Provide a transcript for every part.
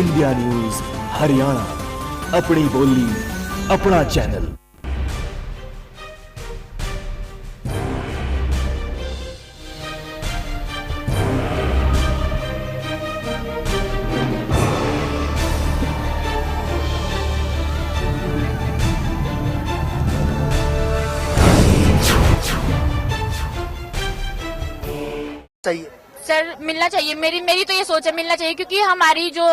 India news Haryana, अपनी बोली अपना चैनल। चाहिए सर मिलना चाहिए। मेरी तो ये सोच है, मिलना चाहिए, क्योंकि हमारी जो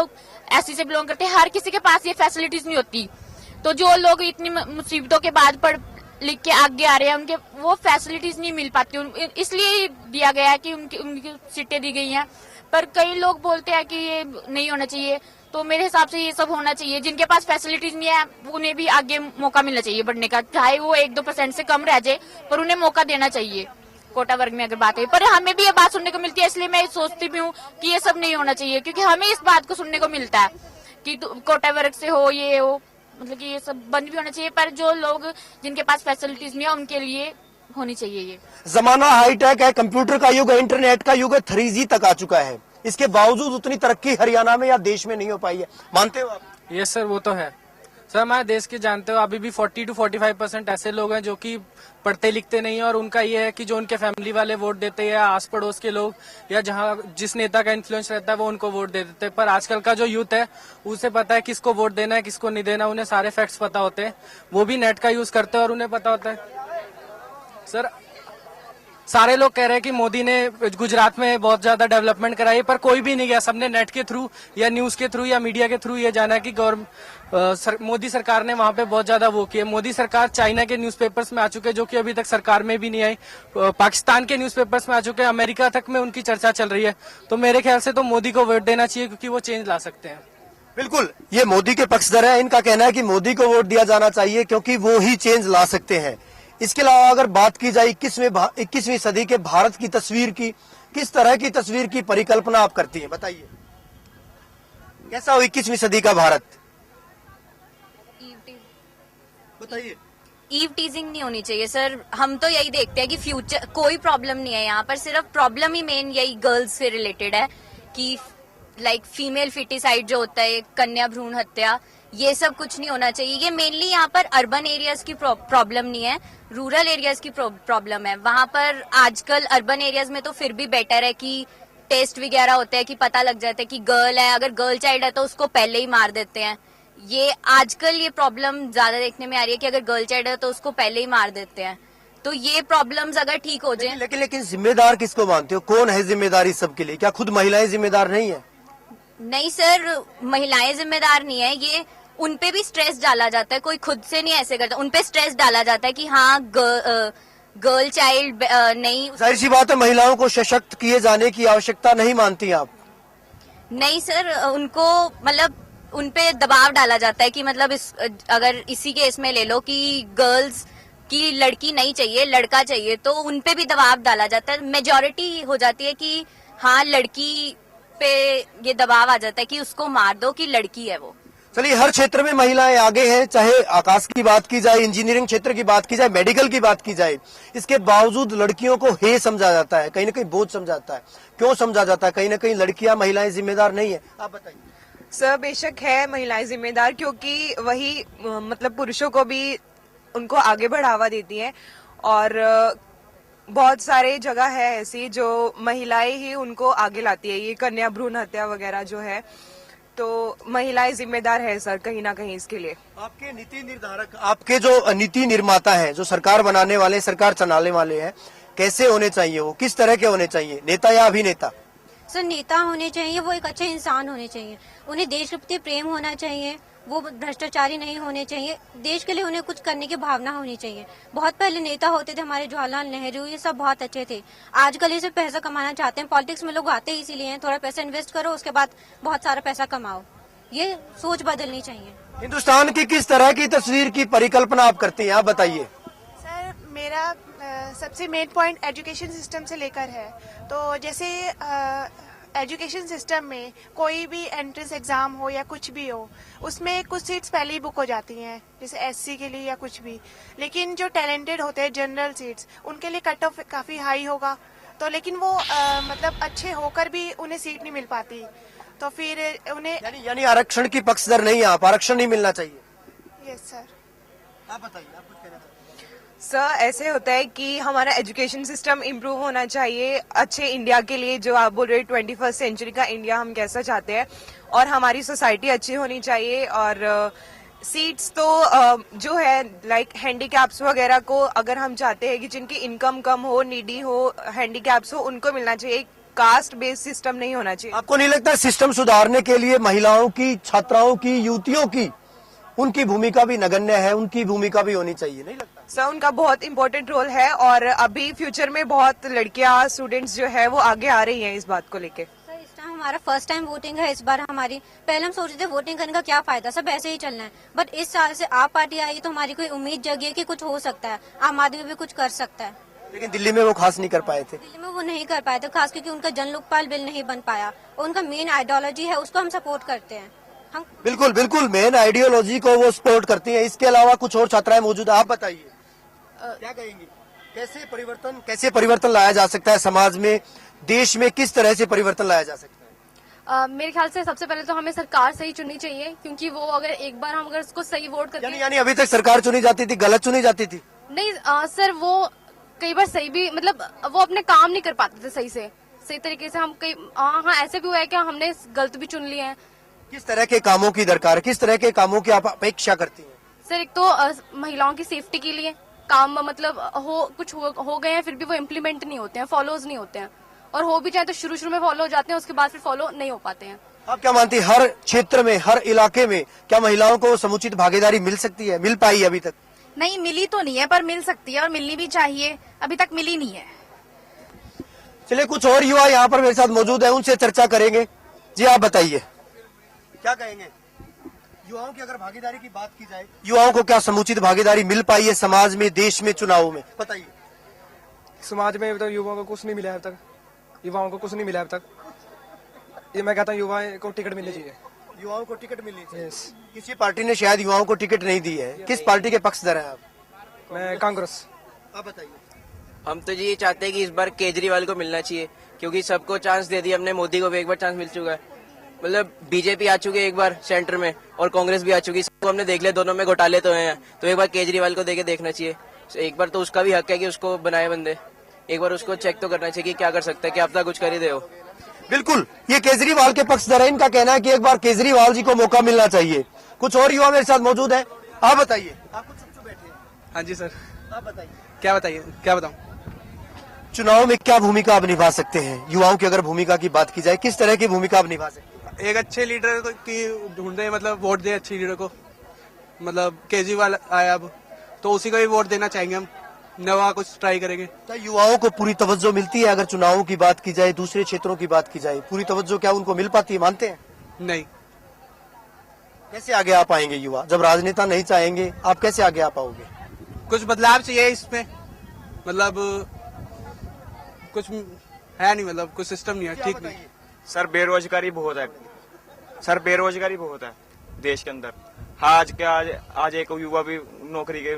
एससी से बिलोंग करते हैं हर किसी के पास ये फैसिलिटीज नहीं होती। तो जो लोग इतनी मुसीबतों के बाद पढ़ लिख के आगे आ रहे हैं, उनके वो फैसिलिटीज नहीं मिल पाती, इसलिए दिया गया है कि उनकी सीटें दी गई हैं। पर कई लोग बोलते हैं कि ये नहीं होना चाहिए, तो मेरे हिसाब से ये सब होना चाहिए। जिनके पास फैसिलिटीज नहीं है उन्हें भी आगे मौका मिलना चाहिए बढ़ने का, चाहे वो 1-2% से कम रह जाए, पर उन्हें मौका देना चाहिए। कोटा वर्ग में अगर बात है, पर हमें भी ये बात सुनने को मिलती है, इसलिए मैं सोचती भी हूँ कि ये सब नहीं होना चाहिए, क्योंकि हमें इस बात को सुनने को मिलता है कि कोटा वर्ग से हो, ये हो, मतलब कि ये सब बंद भी होना चाहिए। पर जो लोग जिनके पास फैसिलिटीज नहीं है उनके लिए होनी चाहिए। ये जमाना हाईटेक है, कंप्यूटर का युग है, इंटरनेट का युग है, 3G तक आ चुका है। इसके बावजूद उतनी तरक्की हरियाणा में या देश में नहीं हो पाई है, मानते हो आप? यस सर, वो तो है सर। हमारे देश के जानते हो अभी भी 40 to 45% ऐसे लोग हैं जो कि पढ़ते लिखते नहीं है, और उनका ये है कि जो उनके फैमिली वाले वोट देते हैं या आस पड़ोस के लोग या जहां जिस नेता का इन्फ्लुएंस रहता है वो उनको वोट दे देते हैं। पर आजकल का जो यूथ है उसे पता है किसको वोट देना है किसको नहीं देना, उन्हें सारे फैक्ट्स पता होते हैं। वो भी नेट का यूज करते हैं और उन्हें पता होता है। सर सारे लोग कह रहे हैं कि मोदी ने गुजरात में बहुत ज्यादा डेवलपमेंट कराई, पर कोई भी नहीं गया। सबने नेट के थ्रू या न्यूज के थ्रू या मीडिया के थ्रू ये जाना कि मोदी सरकार ने वहां पे बहुत ज्यादा वो किया। मोदी सरकार चाइना के न्यूज़पेपर्स में आ चुके, जो कि अभी तक सरकार में भी नहीं आई। पाकिस्तान के न्यूज़पेपर्स में आ चुके, अमेरिका तक में उनकी चर्चा चल रही है। तो मेरे ख्याल से तो मोदी को वोट देना चाहिए, क्योंकि वो चेंज ला सकते हैं। बिल्कुल, ये मोदी के पक्षधर है। इनका कहना है कि मोदी को वोट दिया जाना चाहिए क्योंकि वो ही चेंज ला सकते हैं। इसके अलावा अगर बात की जाए 21वीं सदी के भारत की तस्वीर की, किस तरह की तस्वीर की परिकल्पना आप करती हैं, बताइए। कैसा हो 21वीं सदी का भारत, बताइए। ईव टीजिंग नहीं होनी चाहिए सर। हम तो यही देखते हैं कि फ्यूचर कोई प्रॉब्लम नहीं है यहाँ पर, सिर्फ प्रॉब्लम ही मेन यही गर्ल्स से रिलेटेड है कि लाइक फीमेल फिटिसाइड जो होता है, कन्या भ्रूण हत्या, ये सब कुछ नहीं होना चाहिए। ये मेनली यहाँ पर अर्बन एरियाज की प्रॉब्लम नहीं है, रूरल एरियाज की प्रॉब्लम है। वहाँ पर आजकल अर्बन एरियाज में तो फिर भी बेटर है कि टेस्ट वगैरह होते हैं कि पता लग जाता है कि गर्ल है, अगर गर्ल चाइल्ड है तो उसको पहले ही मार देते हैं। ये आजकल ये प्रॉब्लम ज्यादा देखने में आ रही है कि अगर गर्ल चाइल्ड है तो उसको पहले ही मार देते हैं। तो ये प्रॉब्लम्स अगर ठीक हो जाए। लेकिन जिम्मेदार किसको मानते हो? कौन है जिम्मेदार इस सब के लिए? क्या खुद महिलाएं जिम्मेदार नहीं है? नहीं सर, महिलाएं जिम्मेदार नहीं है। ये उनपे भी स्ट्रेस डाला जाता है, कोई खुद से नहीं ऐसे करता, उनपे स्ट्रेस डाला जाता है कि हाँ गर्ल चाइल्ड नहीं। जाहिर सी बात है, महिलाओं को सशक्त किए जाने की आवश्यकता नहीं मानती आप? नहीं सर, उनको मतलब उनपे दबाव डाला जाता है कि मतलब अगर इसी केस में ले लो कि गर्ल्स की लड़की नहीं चाहिए, लड़का चाहिए, तो उनपे भी दबाव डाला जाता है। मेजॉरिटी हो जाती है कि हाँ लड़की पे ये दबाव आ जाता है कि उसको मार दो कि लड़की है वो। चलिए, हर क्षेत्र में महिलाएं आगे हैं, चाहे आकाश की बात की जाए, इंजीनियरिंग क्षेत्र की बात की जाए, मेडिकल की बात की जाए। इसके बावजूद लड़कियों को हे समझा जाता है, कहीं ना कहीं बोझ समझा जाता है। क्यों समझा जाता है? कहीं ना कहीं लड़कियां, महिलाएं जिम्मेदार नहीं है। आप बताइए। सर बेशक है महिलाएं जिम्मेदार, क्योंकि वही मतलब पुरुषों को भी उनको आगे बढ़ावा देती हैं, और बहुत सारे जगह है ऐसी जो महिलाएं ही उनको आगे लाती है। ये कन्या भ्रूण हत्या वगैरह जो है, तो महिलाएं जिम्मेदार है सर कहीं ना कहीं इसके लिए। आपके नीति निर्धारक, आपके जो नीति निर्माता हैं, जो सरकार बनाने वाले, सरकार चलाने वाले हैं, कैसे होने चाहिए? वो किस तरह के होने चाहिए, नेता या अभिनेता? सर नेता होने चाहिए, वो एक अच्छे इंसान होने चाहिए, उन्हें देश के प्रति प्रेम होना चाहिए, वो भ्रष्टाचारी नहीं होने चाहिए, देश के लिए उन्हें कुछ करने की भावना होनी चाहिए। बहुत पहले नेता होते थे हमारे जवाहरलाल नेहरू, ये सब बहुत अच्छे थे। आजकल ये सब पैसा कमाना चाहते हैं, पॉलिटिक्स में लोग आते ही इसीलिए हैं, थोड़ा पैसा इन्वेस्ट करो, उसके बाद बहुत सारा पैसा कमाओ। ये सोच बदलनी चाहिए। हिंदुस्तान की किस तरह की तस्वीर की परिकल्पना आप करती हैं, आप बताइए। सर मेरा सबसे मेन पॉइंट एजुकेशन सिस्टम से लेकर है। तो जैसे एजुकेशन सिस्टम में कोई भी एंट्रेंस एग्जाम हो या कुछ भी हो, उसमें कुछ सीट्स पहले ही बुक हो जाती हैं, जैसे एससी के लिए या कुछ भी। लेकिन जो टैलेंटेड होते हैं जनरल सीट्स, उनके लिए कट ऑफ काफी हाई होगा, तो लेकिन वो मतलब अच्छे होकर भी उन्हें सीट नहीं मिल पाती। तो फिर उन्हें यानी आरक्षण की पक्षधर नहीं आप, आरक्षण नहीं मिलना चाहिए। Yes sir. आप बताइए, आप कुछ कहना चाहते हैं? सर ऐसे होता है कि हमारा एजुकेशन सिस्टम इम्प्रूव होना चाहिए अच्छे इंडिया के लिए, जो आप बोल रहे हैं 21st सेंचुरी का इंडिया हम कैसा चाहते हैं, और हमारी सोसाइटी अच्छी होनी चाहिए। और सीट्स तो जो है लाइक हैंडीकैप्स वगैरह को अगर हम चाहते हैं कि जिनकी इनकम कम हो, नीडी हो, हैंडीकैप्स हो, उनको मिलना चाहिए। कास्ट बेस्ड सिस्टम नहीं होना चाहिए। आपको नहीं लगता सिस्टम सुधारने के लिए महिलाओं की, छात्राओं की, युवतियों की, उनकी भूमिका भी नगण्य है, उनकी भूमिका भी होनी चाहिए, नहीं लगता? सर उनका बहुत इंपॉर्टेंट रोल है, और अभी फ्यूचर में बहुत लड़कियां, स्टूडेंट्स जो है वो आगे आ रही हैं इस बात को लेके। सर इस टाइम हमारा फर्स्ट टाइम वोटिंग है इस बार हमारी। पहले हम सोच रहे थे वोटिंग करने का क्या फायदा, सब ऐसे ही चलना है, बट इस साल से आप पार्टी आई तो हमारी कोई उम्मीद जगी है कि कुछ हो सकता है, आम आदमी भी कुछ कर सकता है। लेकिन दिल्ली में वो खास नहीं कर पाए थे। दिल्ली में वो नहीं कर पाए थे, खास क्योंकि उनका जन लोकपाल बिल नहीं बन पाया, और उनका मेन आइडियोलॉजी है उसको हम सपोर्ट करते हैं। हम बिल्कुल बिल्कुल मेन आइडियोलॉजी को वो सपोर्ट करती हैं। इसके अलावा कुछ और छात्राएं मौजूद हैं, आप बताइए क्या कहेंगी? कैसे परिवर्तन लाया जा सकता है समाज में, देश में किस तरह से परिवर्तन लाया जा सकता है? मेरे ख्याल से सबसे पहले तो हमें सरकार सही चुननी चाहिए, क्योंकि वो अगर एक बार हम अगर उसको सही वोट करते यानी अभी तक सरकार चुनी जाती थी, गलत चुनी जाती थी? नहीं सर, वो कई बार सही भी, मतलब वो अपने काम नहीं कर पाते थे सही तरीके से। हम कई हाँ ऐसे भी हुआ है कि हमने गलत भी चुन लिए हैं। किस तरह के कामों की दरकार है, किस तरह के कामों की आप अपेक्षा करती हैं? सर एक तो महिलाओं की सेफ्टी के लिए काम, मतलब हो गए हैं फिर भी वो इम्प्लीमेंट नहीं होते हैं, फॉलोज नहीं होते हैं, और हो भी जाए तो शुरू में फॉलो हो जाते हैं, उसके बाद फिर फॉलो नहीं हो पाते हैं। आप क्या मानती है, हर क्षेत्र में, हर इलाके में क्या महिलाओं को समुचित भागीदारी मिल सकती है, मिल पाई अभी तक? नहीं, मिली तो नहीं है, पर मिल सकती है और मिलनी भी चाहिए, अभी तक मिली नहीं है। चलिए कुछ और युवा यहाँ पर मेरे साथ मौजूद है, उनसे चर्चा करेंगे। जी आप बताइए क्या कहेंगे? युवाओं की अगर भागीदारी की बात की जाए, युवाओं को क्या समुचित भागीदारी मिल पाई है समाज में, देश में, चुनाव में? बताइए। समाज में तो युवाओं को कुछ नहीं मिला है अब तक, युवाओं को कुछ नहीं मिला है अब तक। ये मैं कहता हूँ युवाओं को टिकट मिलनी चाहिए। युवाओं को टिकट मिलनी चाहिए। यस। किसी पार्टी ने शायद युवाओं को टिकट नहीं दी है, किस पार्टी के पक्षधर हैं आप? मैं कांग्रेस। आप बताइए। हम तो जी ये चाहते हैं कि इस बार केजरीवाल को मिलना चाहिए, क्योंकि सबको चांस दे दिया हमने, मोदी को भी एक बार चांस मिल चुका है, मतलब बीजेपी आ चुकी है एक बार सेंटर में और कांग्रेस भी आ चुकी है, सबको हमने देख लिया, दोनों में घोटाले तो हैं, तो एक बार केजरीवाल को देके देखना चाहिए। एक बार तो उसका भी हक है कि उसको बनाए बंदे, एक बार उसको चेक तो करना चाहिए कि क्या कर सकता है, क्या पता कुछ कर ही दे हो। बिल्कुल, ये केजरीवाल के पक्षधर है, इनका कहना है कि एक बार केजरीवाल जी को मौका मिलना चाहिए। कुछ और युवा मेरे साथ मौजूद है, आप बताइए। आप कुछ चुप बैठे हैं। हाँ जी सर। आप बताइए क्या बताऊँ? चुनाव में क्या भूमिका आप निभा सकते हैं? युवाओं की अगर भूमिका की बात की जाए, किस तरह की भूमिका आप निभा सकते हैं? एक अच्छे लीडर की ढूंढे, मतलब वोट दे अच्छे लीडर को, मतलब केजरीवाल आया अब तो उसी को ही वोट देना चाहेंगे हम, नवा कुछ ट्राई करेंगे। क्या युवाओं को पूरी तवज्जो मिलती है? अगर चुनावों की बात की जाए, दूसरे क्षेत्रों की बात की जाए, पूरी तवज्जो क्या उनको मिल पाती है, मानते हैं? नहीं। कैसे आगे आ पाएंगे युवा जब राजनेता नहीं चाहेंगे? आप कैसे आगे आ पाओगे? कुछ बदलाव चाहिए इसमें, मतलब कुछ है नहीं, मतलब कुछ सिस्टम नहीं है, ठीक नहीं। सर बेरोजगारी बहुत है, बेरोजगारी बहुत है देश के अंदर। आज एक युवा भी नौकरी के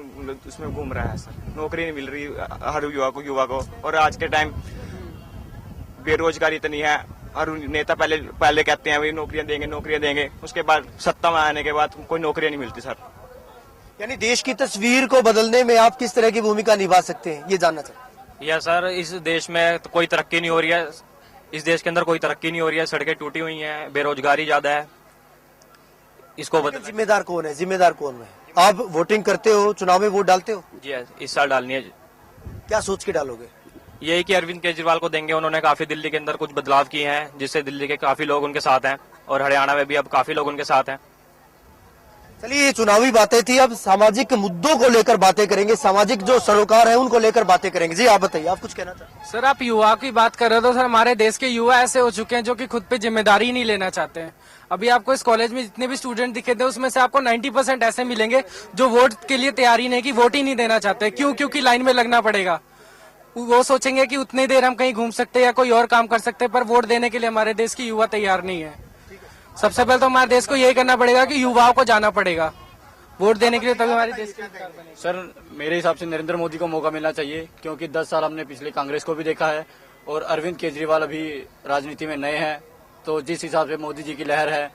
उसमें घूम रहा है सर, नौकरी नहीं मिल रही हर युवा को। और आज के टाइम बेरोजगारी इतनी है, हर नेता पहले कहते हैं भाई नौकरियां देंगे, उसके बाद सत्ता में आने के बाद कोई नौकरियां नहीं मिलती सर। यानी देश की तस्वीर को बदलने में आप किस तरह की भूमिका निभा सकते हैं, ये जानना चाहते हैं। या सर इस देश में तो कोई तरक्की नहीं हो रही है, इस देश के अंदर कोई तरक्की नहीं हो रही है, सड़कें टूटी हुई हैं, बेरोजगारी ज्यादा है, इसको बदलना। जिम्मेदार कौन है? आप वोटिंग करते हो, चुनाव में वोट डालते हो? जी इस साल डालनी है। क्या सोच के डालोगे? यही कि अरविंद केजरीवाल को देंगे, उन्होंने काफी दिल्ली के अंदर कुछ बदलाव किए हैं, जिससे दिल्ली के काफी लोग उनके साथ हैं, और हरियाणा में भी अब काफी लोग उनके साथ हैं। चलिए ये चुनावी बातें थी, अब सामाजिक मुद्दों को लेकर बातें करेंगे, सामाजिक जो सरोकार है उनको लेकर बातें करेंगे। जी आप बताइए, आप कुछ कहना चाहते हैं? सर आप युवा की बात कर रहे हो तो सर हमारे देश के युवा ऐसे हो चुके हैं जो कि खुद पे जिम्मेदारी नहीं लेना चाहते हैं। अभी आपको इस कॉलेज में जितने भी स्टूडेंट दिखे थे उसमें से आपको 90% ऐसे मिलेंगे जो वोट के लिए तैयारी नहीं, कि वोट ही नहीं देना चाहते। क्यों? क्योंकि लाइन में लगना पड़ेगा। वो सोचेंगे कि उतनी देर हम कहीं घूम सकते हैं या कोई और काम कर सकते हैं, पर वोट देने के लिए हमारे देश की युवा तैयार नहीं है। सबसे पहले तो हमारे देश को यही करना पड़ेगा कि युवाओं को जाना पड़ेगा वोट देने के लिए, तभी हमारे देश की। सर मेरे हिसाब से नरेंद्र मोदी को मौका मिलना चाहिए, क्योंकि 10 साल हमने पिछले कांग्रेस को भी देखा है, और अरविंद केजरीवाल अभी राजनीति में नए हैं, तो जिस हिसाब से मोदी जी की लहर है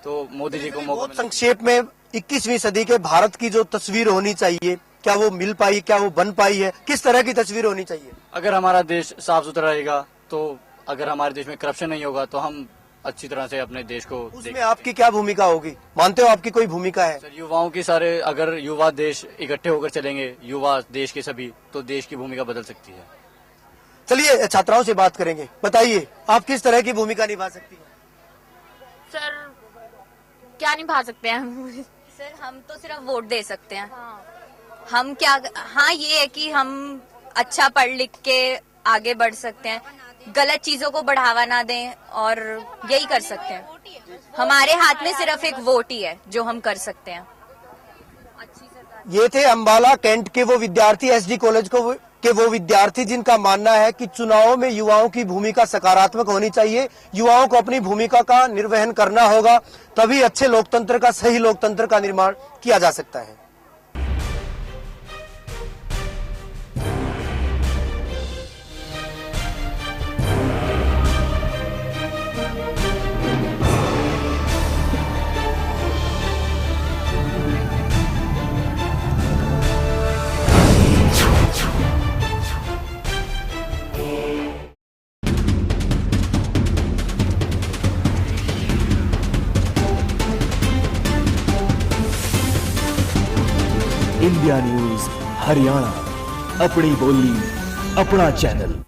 तो मोदी जी को मौका बहुत मिलना संक्षेप में 21वीं सदी के भारत की जो तस्वीर होनी चाहिए, क्या वो मिल पाई, क्या वो बन पाई है, किस तरह की तस्वीर होनी चाहिए? अगर हमारा देश साफ सुथरा रहेगा, तो अगर हमारे देश में करप्शन नहीं होगा, तो हम अच्छी तरह से अपने देश को उसमें आपकी क्या भूमिका होगी? मानते हो आपकी कोई भूमिका है? सर, युवाओं की सारे, अगर युवा देश इकट्ठे होकर चलेंगे, युवा देश के सभी, तो देश की भूमिका बदल सकती है। चलिए छात्राओं से बात करेंगे। बताइए आप किस तरह की भूमिका निभा सकती हैं? सर क्या निभा सकते हैं? सर हम तो सिर्फ वोट दे सकते हैं। हम क्या, हाँ ये है कि हम अच्छा पढ़ लिख के आगे बढ़ सकते हैं, गलत चीजों को बढ़ावा ना दें, और यही कर सकते हैं। हमारे हाथ में सिर्फ एक वोट ही है जो हम कर सकते हैं। ये थे अंबाला कैंट के वो विद्यार्थी, एसडी कॉलेज के वो विद्यार्थी जिनका मानना है कि चुनावों में युवाओं की भूमिका सकारात्मक होनी चाहिए। युवाओं को अपनी भूमिका का निर्वहन करना होगा, तभी अच्छे लोकतंत्र का, सही लोकतंत्र का निर्माण किया जा सकता है। इंडिया न्यूज हरियाणा, अपनी बोली अपना चैनल।